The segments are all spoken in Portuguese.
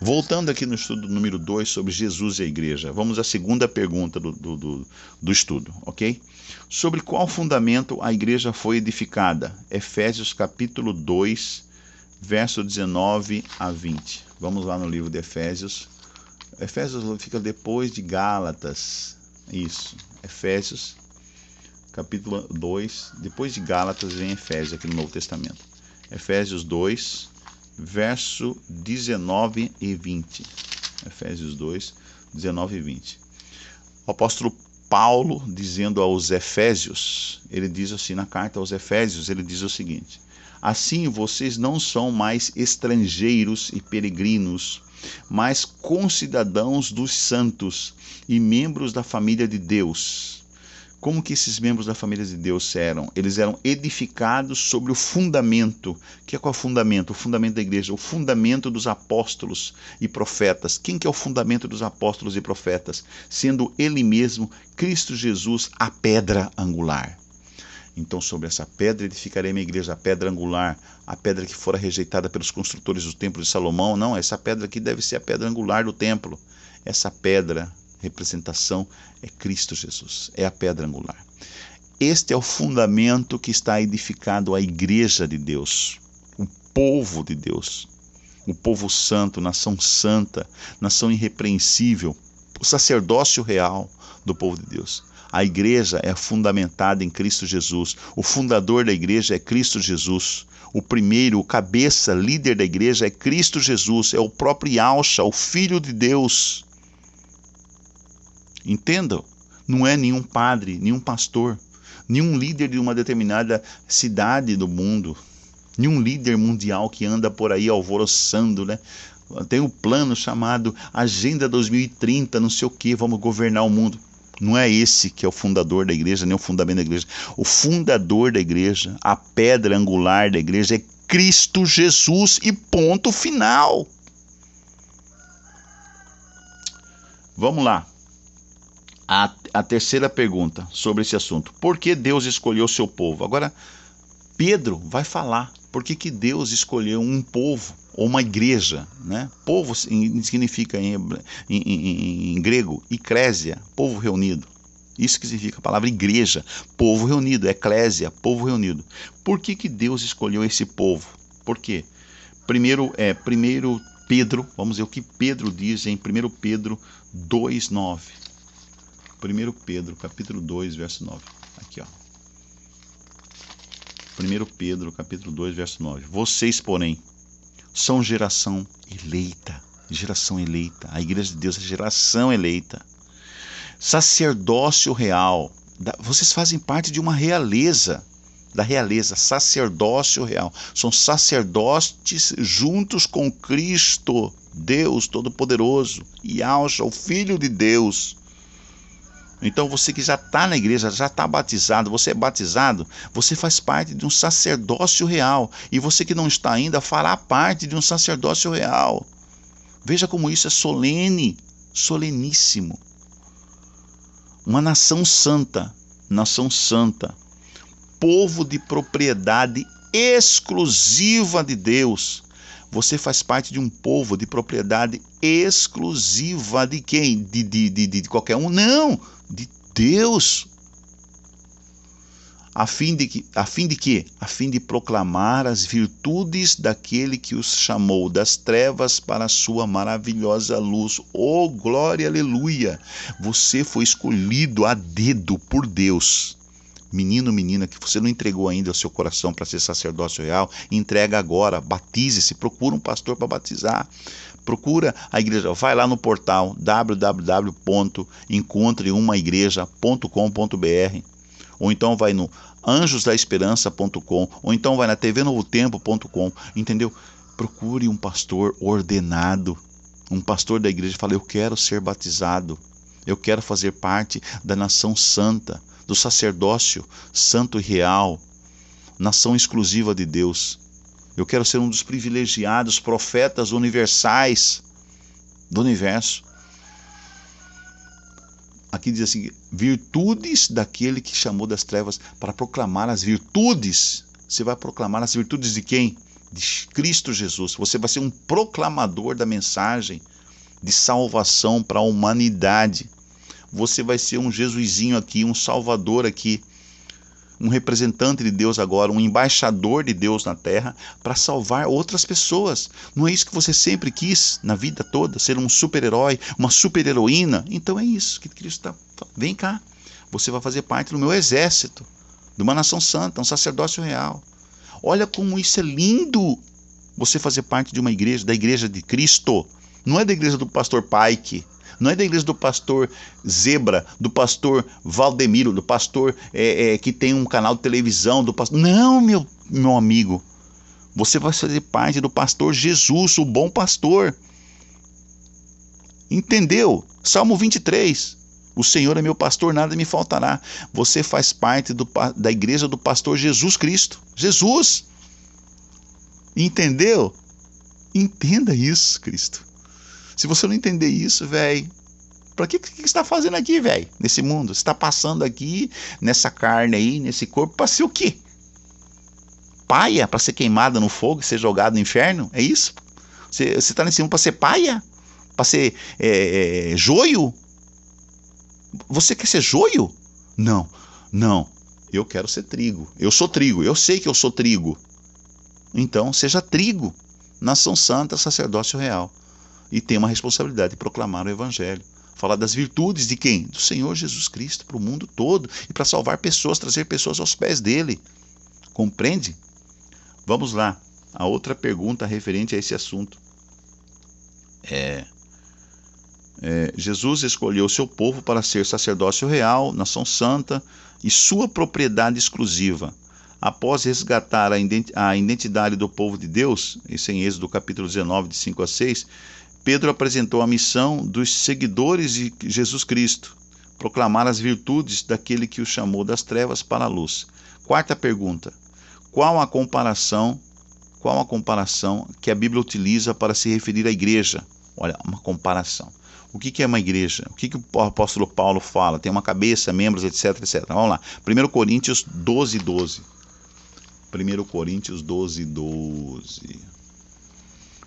Voltando aqui no estudo número 2 sobre Jesus e a igreja, vamos à segunda pergunta do estudo, ok? Sobre qual fundamento a igreja foi edificada? Efésios capítulo 2, verso 19 a 20. Vamos lá no livro de Efésios. Efésios fica depois de Gálatas. Isso, Efésios capítulo 2, depois de Gálatas vem Efésios aqui no Novo Testamento. Efésios 2, verso 19 e 20. Efésios 2, 19 e 20. O apóstolo Paulo, dizendo aos Efésios, ele diz assim na carta aos Efésios, ele diz o seguinte: assim vocês não são mais estrangeiros e peregrinos, mas concidadãos dos santos e membros da família de Deus. Como que esses membros da família de Deus eram? Eles eram edificados sobre o fundamento. Que é qual é o fundamento? O fundamento da igreja, o fundamento dos apóstolos e profetas. Quem que é o fundamento dos apóstolos e profetas? Sendo ele mesmo, Cristo Jesus, a pedra angular. Então, sobre essa pedra edificarei minha igreja, a pedra angular, a pedra que fora rejeitada pelos construtores do templo de Salomão. Não, essa pedra aqui deve ser a pedra angular do templo. Essa pedra, representação, é Cristo Jesus, é a pedra angular. Este é o fundamento que está edificado a igreja de Deus, o povo de Deus, o povo santo, nação santa, nação irrepreensível, o sacerdócio real do povo de Deus. A igreja é fundamentada em Cristo Jesus. O fundador da igreja é Cristo Jesus. O primeiro, o cabeça, líder da igreja é Cristo Jesus. É o próprio Yahshua, o Filho de Deus. Entendam? Não é nenhum padre, nenhum pastor, nenhum líder de uma determinada cidade do mundo, nenhum líder mundial que anda por aí alvoroçando, né? Tem um plano chamado Agenda 2030, não sei o que, vamos governar o mundo. Não é esse que é o fundador da igreja, nem o fundamento da igreja. O fundador da igreja, a pedra angular da igreja é Cristo Jesus e ponto final. Vamos lá. A terceira pergunta sobre esse assunto. Por que Deus escolheu o seu povo? Agora, Pedro vai falar por que Deus escolheu um povo ou uma igreja, né? Povo significa em grego, eclésia, povo reunido. Isso que significa a palavra igreja, povo reunido, eclésia, povo reunido. Por que Deus escolheu esse povo? Por quê? Primeiro Pedro, vamos ver o que Pedro diz em 1 Pedro 2,9. 1 Pedro, capítulo 2, verso 9. Aqui, ó. 1 Pedro, capítulo 2, verso 9. Vocês, porém, são geração eleita. Geração eleita. A igreja de Deus é geração eleita. Sacerdócio real. Vocês fazem parte de uma realeza. Da realeza, sacerdócio real. São sacerdotes juntos com Cristo, Deus Todo-Poderoso. Yahshua, o Filho de Deus. Então você que já está na igreja, já está batizado, você é batizado, você faz parte de um sacerdócio real. E você que não está ainda fará parte de um sacerdócio real. Veja como isso é solene, soleníssimo. Uma nação santa, povo de propriedade exclusiva de Deus. Você faz parte de um povo de propriedade exclusiva de quem? De qualquer um? Não, de Deus. A fim de quê? A fim de proclamar as virtudes daquele que os chamou das trevas para a sua maravilhosa luz. Oh, glória, aleluia! Você foi escolhido a dedo por Deus. Menino, menina, que você não entregou ainda o seu coração para ser sacerdócio real, entrega agora, batize-se, procura um pastor para batizar. Procura a igreja, vai lá no portal www.encontreumaigreja.com.br, ou então vai no anjosdaesperança.com, ou então vai na tvnovotempo.com, entendeu? Procure um pastor ordenado, um pastor da igreja, fala: eu quero ser batizado, eu quero fazer parte da nação santa, do sacerdócio santo e real, nação exclusiva de Deus. Eu quero ser um dos privilegiados profetas universais do universo. Aqui diz assim: virtudes daquele que chamou das trevas para proclamar as virtudes. Você vai proclamar as virtudes de quem? de Cristo Jesus. Você vai ser um proclamador da mensagem de salvação para a humanidade. Você vai ser um Jesusinho aqui, um salvador aqui, um representante de Deus agora, um embaixador de Deus na terra para salvar outras pessoas. Não é isso que você sempre quis na vida toda? Ser um super-herói, uma super-heroína? Então é isso que Cristo está. Vem cá, você vai fazer parte do meu exército, de uma nação santa, um sacerdócio real. Olha como isso é lindo, você fazer parte de uma igreja, da igreja de Cristo. Não é da igreja do pastor Pike, não é da igreja do pastor Zebra, do pastor Valdemiro, do pastor que tem um canal de televisão, do pastor... Não, meu amigo. Você vai fazer parte do pastor Jesus, o bom pastor. Entendeu? Salmo 23. O Senhor é meu pastor, nada me faltará. Você faz parte da igreja do pastor Jesus Cristo. Jesus. Entendeu? Entenda isso, Cristo. Se você não entender isso, velho, para que você está fazendo aqui, velho, nesse mundo? Você está passando aqui, nessa carne aí, nesse corpo, para ser o quê? Paia? Para ser queimada no fogo e ser jogado no inferno? É isso? Você está nesse mundo para ser paia? Para ser joio? Você quer ser joio? Não, não. Eu quero ser trigo. Eu sou trigo. Eu sei que eu sou trigo. Então, seja trigo. Nação santa, sacerdócio real. E tem uma responsabilidade de proclamar o evangelho. Falar das virtudes de quem? Do Senhor Jesus Cristo para o mundo todo. E para salvar pessoas, trazer pessoas aos pés dele. Compreende? Vamos lá. A outra pergunta referente a esse assunto. Jesus escolheu seu povo para ser sacerdócio real, nação santa e sua propriedade exclusiva. Após resgatar a identidade do povo de Deus, isso em Êxodo capítulo 19, de 5 a 6, Pedro apresentou a missão dos seguidores de Jesus Cristo, proclamar as virtudes daquele que o chamou das trevas para a luz. Quarta pergunta: qual a comparação que a Bíblia utiliza para se referir à igreja? Olha, uma comparação. O que é uma igreja? O que o apóstolo Paulo fala? Tem uma cabeça, membros, etc, etc. Vamos lá. 1 Coríntios 12, 12. 1 Coríntios 12, 12.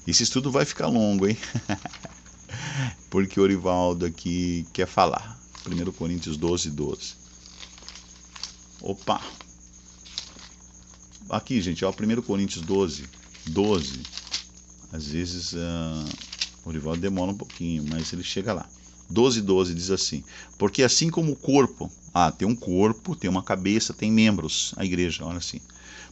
Esse estudo vai ficar longo, hein? Porque o Orivaldo aqui quer falar. 1 Coríntios 12, 12. Opa! Aqui, gente, ó, 1 Coríntios 12, 12. Às vezes o Orivaldo demora um pouquinho, mas ele chega lá. 12, 12 diz assim: porque assim como o corpo, tem um corpo, tem uma cabeça, tem membros, a igreja, olha assim.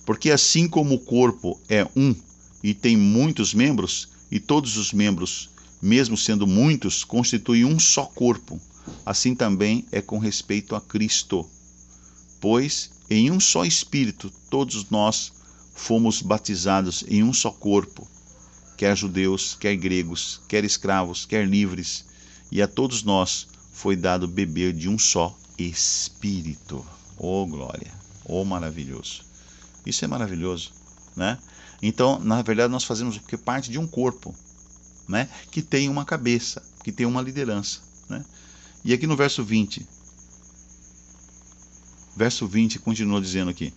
Porque assim como o corpo é um e tem muitos membros, e todos os membros, mesmo sendo muitos, constituem um só corpo, assim também é com respeito a Cristo. Pois em um só Espírito todos nós fomos batizados em um só corpo, quer judeus, quer gregos, quer escravos, quer livres, e a todos nós foi dado beber de um só Espírito. Oh glória, oh maravilhoso. Isso é maravilhoso, né? Então, na verdade, nós fazemos parte de um corpo, né? Que tem uma cabeça, que tem uma liderança, né? E aqui no verso 20 continua dizendo aqui: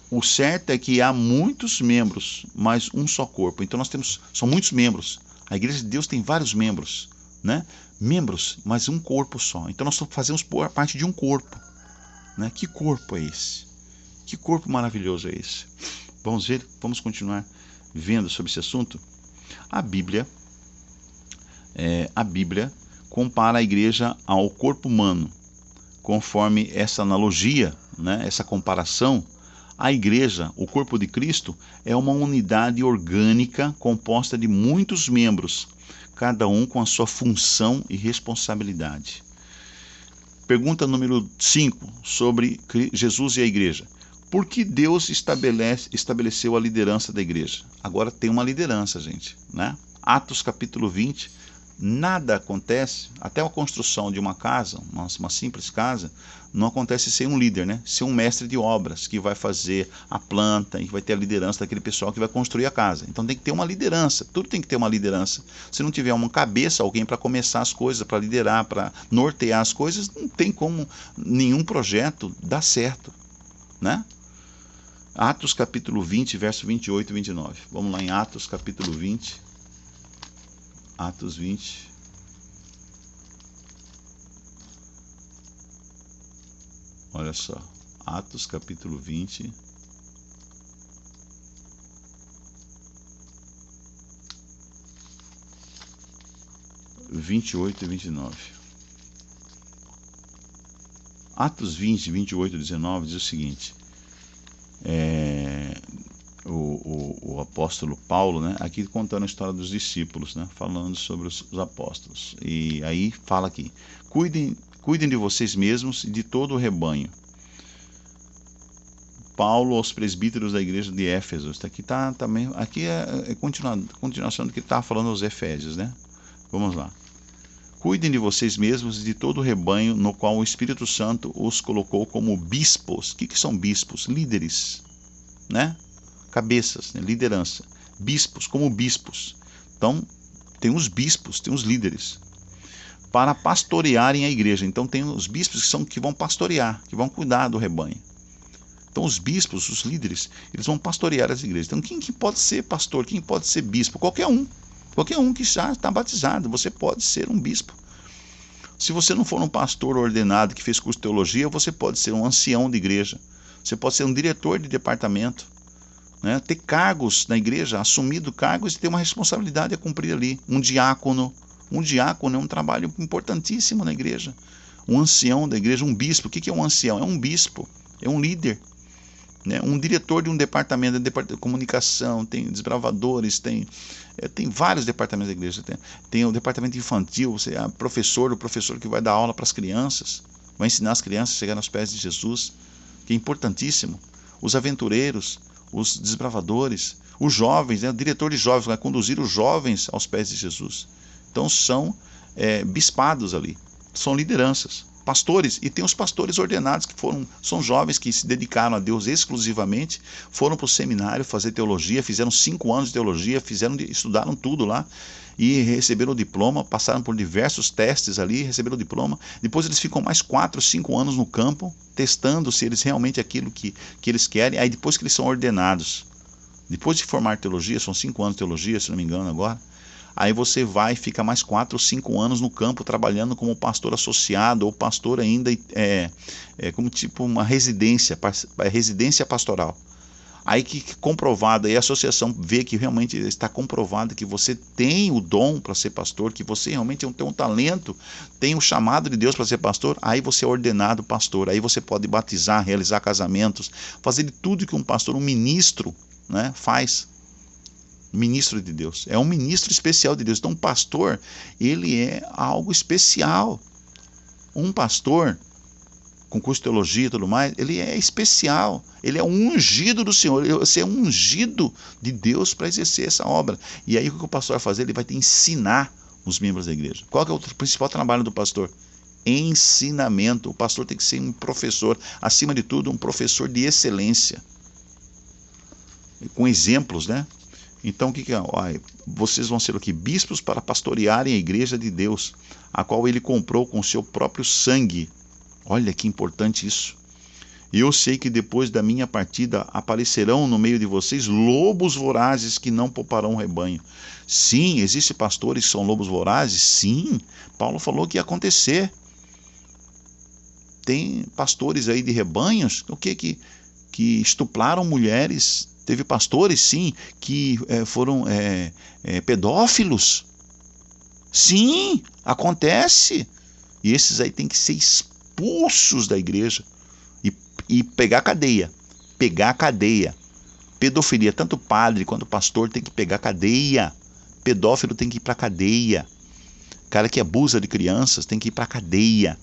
o certo é que há muitos membros, mas um só corpo. Então são muitos membros. A igreja de Deus tem vários membros, né? Membros, mas um corpo só. Então nós fazemos parte de um corpo, né? Que corpo é esse? Que corpo maravilhoso é esse? Vamos ver, vamos continuar vendo sobre esse assunto. A Bíblia compara a igreja ao corpo humano. Conforme essa analogia, né, essa comparação, a igreja, o corpo de Cristo, é uma unidade orgânica composta de muitos membros, cada um com a sua função e responsabilidade. Pergunta número 5, sobre Jesus e a igreja. Por que Deus estabeleceu a liderança da igreja? Agora tem uma liderança, gente, né? Atos capítulo 20, nada acontece, até a construção de uma casa, uma simples casa, não acontece sem um líder, né? Sem um mestre de obras que vai fazer a planta e vai ter a liderança daquele pessoal que vai construir a casa. Então tem que ter uma liderança, tudo tem que ter uma liderança. Se não tiver uma cabeça, alguém para começar as coisas, para liderar, para nortear as coisas, não tem como nenhum projeto dar certo, né? Atos capítulo 20, verso 28 e 29. Vamos lá em Atos capítulo 20. Atos 20. Olha só. Atos capítulo 20. (28 e 29). Atos 20, 28 e 19 diz o seguinte: o apóstolo Paulo, né, aqui contando a história dos discípulos, né, falando sobre os apóstolos. E aí fala aqui: cuidem de vocês mesmos e de todo o rebanho. Paulo aos presbíteros da igreja de Éfeso. Isso aqui tá também, aqui é continuação do que está falando aos Efésios, né? Vamos lá. Cuidem de vocês mesmos e de todo o rebanho no qual o Espírito Santo os colocou como bispos. O que são bispos? Líderes, né? Cabeças, né? Liderança. Bispos, como bispos. Então, tem os bispos, tem os líderes, para pastorearem a igreja. Então, tem os bispos que vão pastorear, que vão cuidar do rebanho. Então, os bispos, os líderes, eles vão pastorear as igrejas. Então, quem que pode ser pastor? Quem pode ser bispo? Qualquer um. Qualquer um que já está batizado, você pode ser um bispo. Se você não for um pastor ordenado que fez curso de teologia, você pode ser um ancião de igreja. Você pode ser um diretor de departamento, né? Ter cargos na igreja, assumido cargos e ter uma responsabilidade a cumprir ali. Um diácono. Um diácono é um trabalho importantíssimo na igreja. Um ancião da igreja, um bispo. O que é um ancião? É um bispo, é um líder. Né? Um diretor de um departamento de comunicação, tem desbravadores, tem vários departamentos da igreja. Tem o departamento infantil, você é o professor que vai dar aula para as crianças, vai ensinar as crianças a chegar aos pés de Jesus, que é importantíssimo. Os aventureiros, os desbravadores, os jovens, né? O diretor de jovens vai conduzir os jovens aos pés de Jesus. Então são bispados ali, são lideranças. Pastores, e tem os pastores ordenados que são jovens que se dedicaram a Deus exclusivamente, foram para o seminário fazer teologia, fizeram 5 anos de teologia, estudaram tudo lá e receberam o diploma, passaram por diversos testes ali, receberam o diploma. Depois eles ficam mais 4, 5 anos no campo, testando se eles realmente aquilo que eles querem. Aí depois que eles são ordenados, depois de formar teologia, são 5 anos de teologia, se não me engano agora, aí você vai e fica mais 4 ou 5 anos no campo trabalhando como pastor associado ou pastor ainda, como tipo uma residência pastoral. Aí que comprovado, aí a associação vê que realmente está comprovado que você tem o dom para ser pastor, que você realmente tem um talento, tem o chamado de Deus para ser pastor, aí você é ordenado pastor, aí você pode batizar, realizar casamentos, fazer de tudo que um pastor, um ministro, né, faz. Ministro de Deus, é um ministro especial de Deus. Então, um pastor, ele é algo especial. Um pastor com curso de teologia e tudo mais, ele é especial. Ele é um ungido do Senhor. Você é um ungido de Deus para exercer essa obra. E aí o que o pastor vai fazer? Ele vai te ensinar os membros da igreja. Qual que é o principal trabalho do pastor? Ensinamento. O pastor tem que ser um professor, acima de tudo, um professor de excelência, com exemplos, né? Então, o que é? Vocês vão ser aqui bispos para pastorearem a igreja de Deus, a qual ele comprou com seu próprio sangue. Olha que importante isso. E eu sei que depois da minha partida aparecerão no meio de vocês lobos vorazes que não pouparão o rebanho. Sim, existem pastores que são lobos vorazes? Sim, Paulo falou que ia acontecer. Tem pastores aí de rebanhos, que estupraram mulheres. Teve pastores, sim, que foram pedófilos. Sim, acontece. E esses aí têm que ser expulsos da igreja e pegar cadeia. Pegar cadeia. Pedofilia, tanto padre quanto pastor tem que pegar cadeia. Pedófilo tem que ir para cadeia. Cara que abusa de crianças tem que ir para cadeia.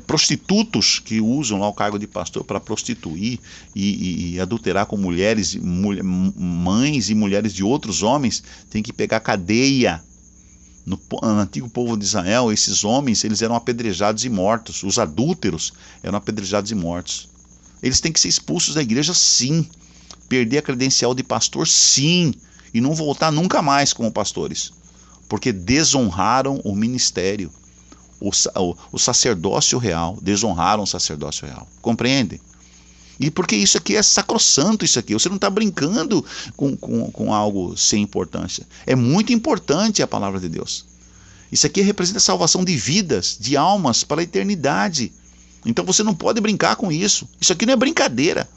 Prostitutos que usam lá o cargo de pastor para prostituir e adulterar com mulheres, mães e mulheres de outros homens, tem que pegar cadeia. No antigo povo de Israel, esses homens, eles eram apedrejados e mortos. Os adúlteros eram apedrejados e mortos. Eles têm que ser expulsos da igreja, sim. Perder a credencial de pastor, sim. E não voltar nunca mais como pastores, porque desonraram o ministério. O sacerdócio real, desonraram o sacerdócio real. Compreende? E porque isso aqui é sacrossanto, isso aqui. Você não está brincando com algo sem importância. É muito importante a palavra de Deus. Isso aqui representa a salvação de vidas, de almas para a eternidade. Então você não pode brincar com isso. Isso aqui não é brincadeira.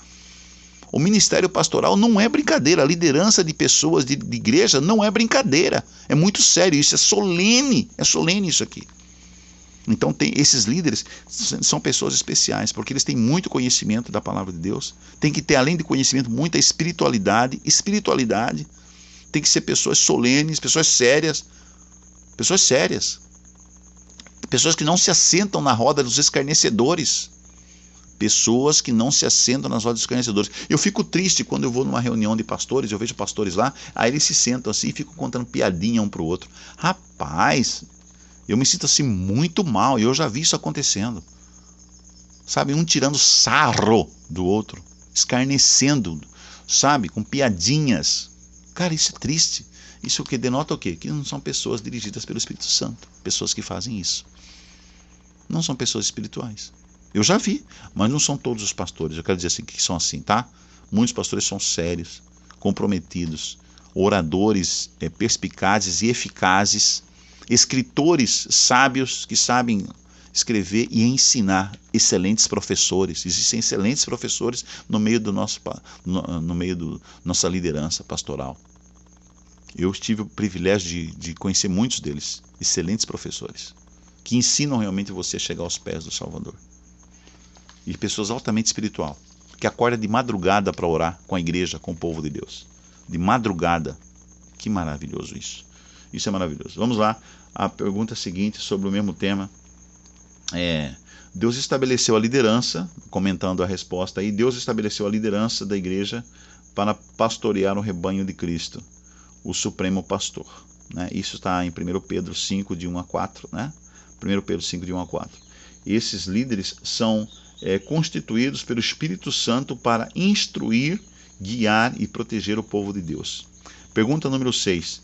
O ministério pastoral não é brincadeira. A liderança de pessoas de igreja não é brincadeira. É muito sério. Isso é solene. É solene isso aqui. Então esses líderes são pessoas especiais, porque eles têm muito conhecimento da palavra de Deus. Tem que ter, além de conhecimento, muita espiritualidade. Espiritualidade. Tem que ser pessoas solenes, pessoas sérias. Pessoas sérias. Pessoas que não se assentam na roda dos escarnecedores. Pessoas que não se assentam nas rodas dos escarnecedores. Eu fico triste quando eu vou numa reunião de pastores, eu vejo pastores lá, aí eles se sentam assim e ficam contando piadinha um para o outro. Rapaz, eu me sinto assim muito mal, e eu já vi isso acontecendo. Sabe, um tirando sarro do outro, escarnecendo, sabe, com piadinhas. Cara, isso é triste. Isso o que denota o quê? Que não são pessoas dirigidas pelo Espírito Santo. Pessoas que fazem isso. Não são pessoas espirituais. Eu já vi, mas não são todos os pastores. Eu quero dizer assim, que são assim, tá? Muitos pastores são sérios, comprometidos, oradores perspicazes e eficazes, escritores sábios que sabem escrever e ensinar, excelentes professores. Existem excelentes professores no meio do nossa liderança pastoral. Eu tive o privilégio de conhecer muitos deles, excelentes professores, que ensinam realmente você a chegar aos pés do Salvador. E pessoas altamente espiritual, que acordam de madrugada para orar com a igreja, com o povo de Deus. De madrugada. Que maravilhoso isso. Isso é maravilhoso. Vamos lá, a pergunta seguinte sobre o mesmo tema. Deus estabeleceu a liderança, comentando a resposta aí, Deus estabeleceu a liderança da igreja para pastorear o rebanho de Cristo, o supremo pastor. Né? Isso está em 1 Pedro 5, de 1 a 4. Né? 1 Pedro 5, de 1 a 4. Esses líderes são constituídos pelo Espírito Santo para instruir, guiar e proteger o povo de Deus. Pergunta número 6.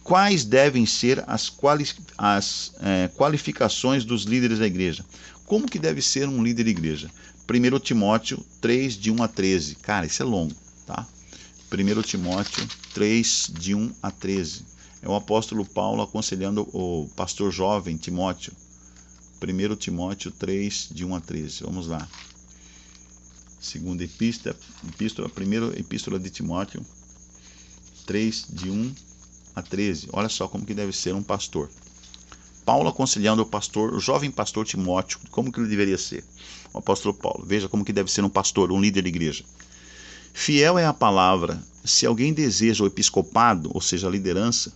Quais devem ser as qualificações dos líderes da igreja? Como que deve ser um líder de igreja? 1 Timóteo 3, de 1 a 13. Cara, isso é longo, tá? 1 Timóteo 3, de 1 a 13. É o apóstolo Paulo aconselhando o pastor jovem Timóteo. 1 Timóteo 3, de 1 a 13. Vamos lá. Segunda primeira epístola de Timóteo 3, de 1 a 13. Olha só como que deve ser um pastor. Paulo aconselhando o jovem pastor Timóteo, como que ele deveria ser. O apóstolo Paulo. Veja como que deve ser um pastor, um líder de igreja. Fiel é a palavra. Se alguém deseja o episcopado, ou seja, a liderança,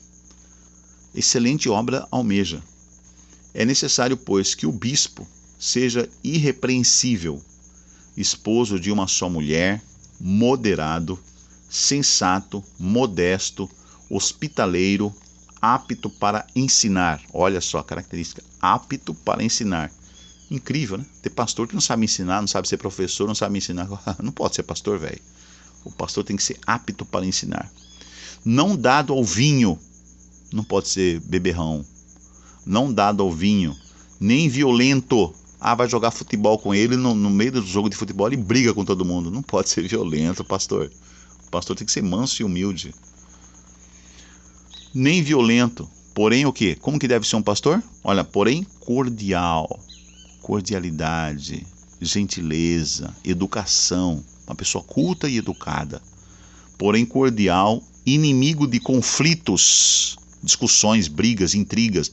excelente obra almeja. É necessário, pois, que o bispo seja irrepreensível, esposo de uma só mulher, moderado, sensato, modesto, hospitaleiro, apto para ensinar. Olha só a característica, apto para ensinar. Incrível, né? Ter pastor que não sabe ensinar, não sabe ser professor, não sabe ensinar. Não pode ser pastor, velho. O pastor tem que ser apto para ensinar. Não dado ao vinho, não pode ser beberrão. Não dado ao vinho, nem violento. Vai jogar futebol com ele, no meio do jogo de futebol ele briga com todo mundo. Não pode ser violento, pastor. O pastor tem que ser manso e humilde. Nem violento, porém o quê? Como que deve ser um pastor? Olha, porém cordial, cordialidade, gentileza, educação. Uma pessoa culta e educada. Porém cordial, inimigo de conflitos, discussões, brigas, intrigas,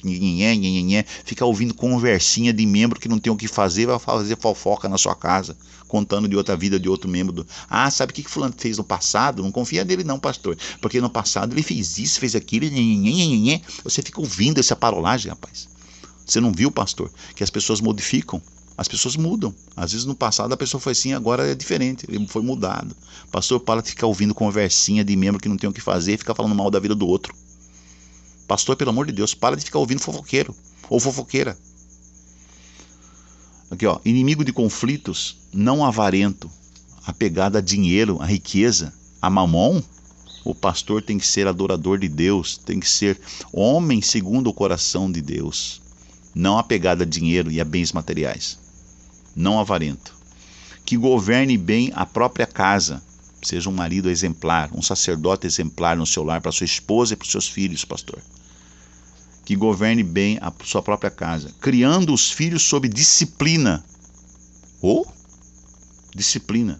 ficar ouvindo conversinha de membro que não tem o que fazer, vai fazer fofoca na sua casa, contando de outra vida de outro membro. Sabe o que fulano fez no passado? Não confia nele não, pastor, porque no passado ele fez isso, fez aquilo, você fica ouvindo essa parolagem, rapaz. Você não viu, pastor, que as pessoas modificam? As pessoas mudam. Às vezes no passado a pessoa foi assim, agora é diferente, ele foi mudado. Pastor, para de ficar ouvindo conversinha de membro que não tem o que fazer e ficar falando mal da vida do outro. Pastor, pelo amor de Deus, para de ficar ouvindo fofoqueiro ou fofoqueira. Aqui, ó, inimigo de conflitos, não avarento, apegado a dinheiro, a riqueza, a mamon. O pastor tem que ser adorador de Deus, tem que ser homem segundo o coração de Deus, não apegado a dinheiro e a bens materiais, não avarento. que governe bem a própria casa. Seja um marido exemplar, um sacerdote exemplar no seu lar, para sua esposa e para os seus filhos, pastor. Que governe bem a sua própria casa, criando os filhos sob disciplina. Disciplina.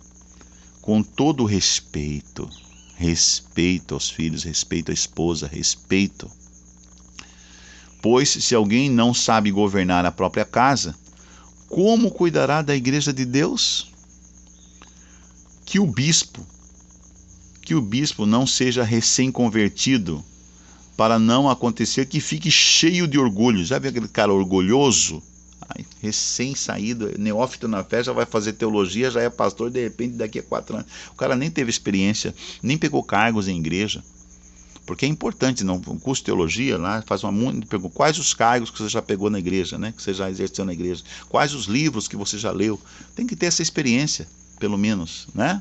Com todo respeito. Respeito aos filhos, respeito à esposa, respeito. Pois se alguém não sabe governar a própria casa, como cuidará da igreja de Deus? Que o bispo não seja recém-convertido, para não acontecer que fique cheio de orgulho. Já viu aquele cara orgulhoso? Recém-saído, neófito na fé, já vai fazer teologia, já é pastor, de repente daqui a 4 anos. O cara nem teve experiência, nem pegou cargos em igreja. Porque é importante, não, um curso de teologia lá, faz pergunta, quais os cargos que você já pegou na igreja, né? Que você já exerceu na igreja? Quais os livros que você já leu? Tem que ter essa experiência, pelo menos, né?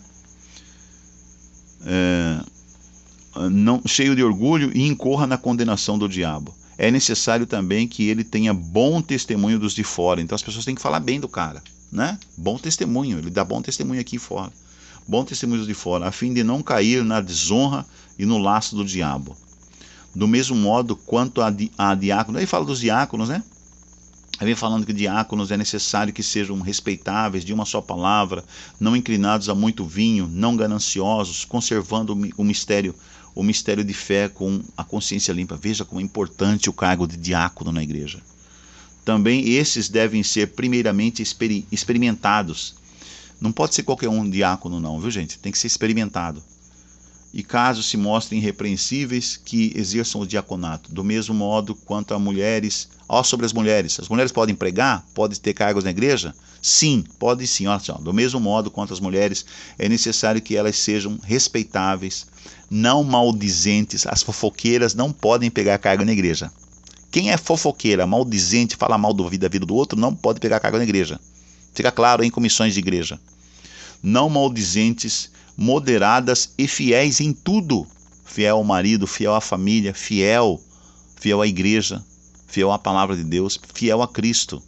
Não, cheio de orgulho e incorra na condenação do diabo. É necessário também que ele tenha bom testemunho dos de fora. Então as pessoas têm que falar bem do cara, né? Bom testemunho, ele dá bom testemunho aqui fora. Bom testemunho dos de fora, a fim de não cair na desonra e no laço do diabo. Do mesmo modo quanto a diáconos, aí fala dos diáconos, né? Aí vem falando que diáconos é necessário que sejam respeitáveis, de uma só palavra, não inclinados a muito vinho, não gananciosos, conservando o mistério de fé com a consciência limpa. Veja como é importante o cargo de diácono na igreja. Também esses devem ser primeiramente experimentados. Não pode ser qualquer um diácono não, viu gente? Tem que ser experimentado. E caso se mostrem irrepreensíveis, que exerçam o diaconato. Do mesmo modo quanto a mulheres. Sobre as mulheres. As mulheres podem pregar? Podem ter cargos na igreja? Sim, podem sim. Olha só. Do mesmo modo quanto as mulheres, é necessário que elas sejam respeitáveis, não maldizentes. As fofoqueiras não podem pegar cargo na igreja. Quem é fofoqueira, maldizente, fala mal da vida do outro, não pode pegar cargo na igreja. Fica claro em comissões de igreja. Não maldizentes, moderadas e fiéis em tudo. Fiel ao marido, fiel à família, fiel à igreja, fiel à palavra de Deus, fiel a Cristo.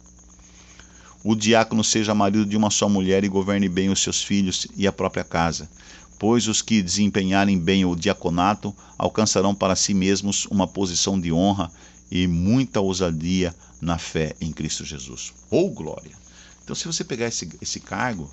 O diácono seja marido de uma só mulher e governe bem os seus filhos e a própria casa. Pois os que desempenharem bem o diaconato alcançarão para si mesmos uma posição de honra e muita ousadia na fé em Cristo Jesus. Glória! Então, se você pegar esse cargo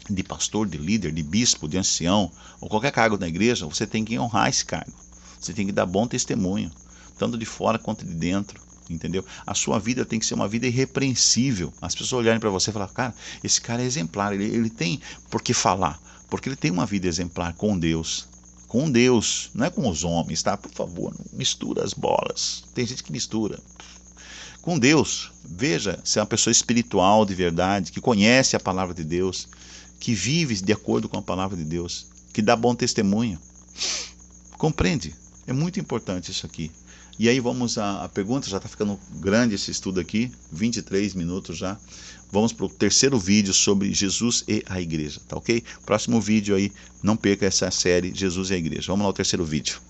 de pastor, de líder, de bispo, de ancião, ou qualquer cargo na igreja, você tem que honrar esse cargo. Você tem que dar bom testemunho, tanto de fora quanto de dentro, entendeu? A sua vida tem que ser uma vida irrepreensível. As pessoas olharem para você e falar, cara, esse cara é exemplar, ele tem por que falar, porque ele tem uma vida exemplar com Deus. Com Deus, não é com os homens, tá? Por favor, não mistura as bolas. Tem gente que mistura. Com Deus, veja se é uma pessoa espiritual de verdade, que conhece a palavra de Deus, que vive de acordo com a palavra de Deus, que dá bom testemunho. Compreende? É muito importante isso aqui. E aí vamos à pergunta, já está ficando grande esse estudo aqui, 23 minutos já. Vamos para o terceiro vídeo sobre Jesus e a igreja, tá ok? Próximo vídeo aí, não perca essa série Jesus e a igreja. Vamos lá ao terceiro vídeo.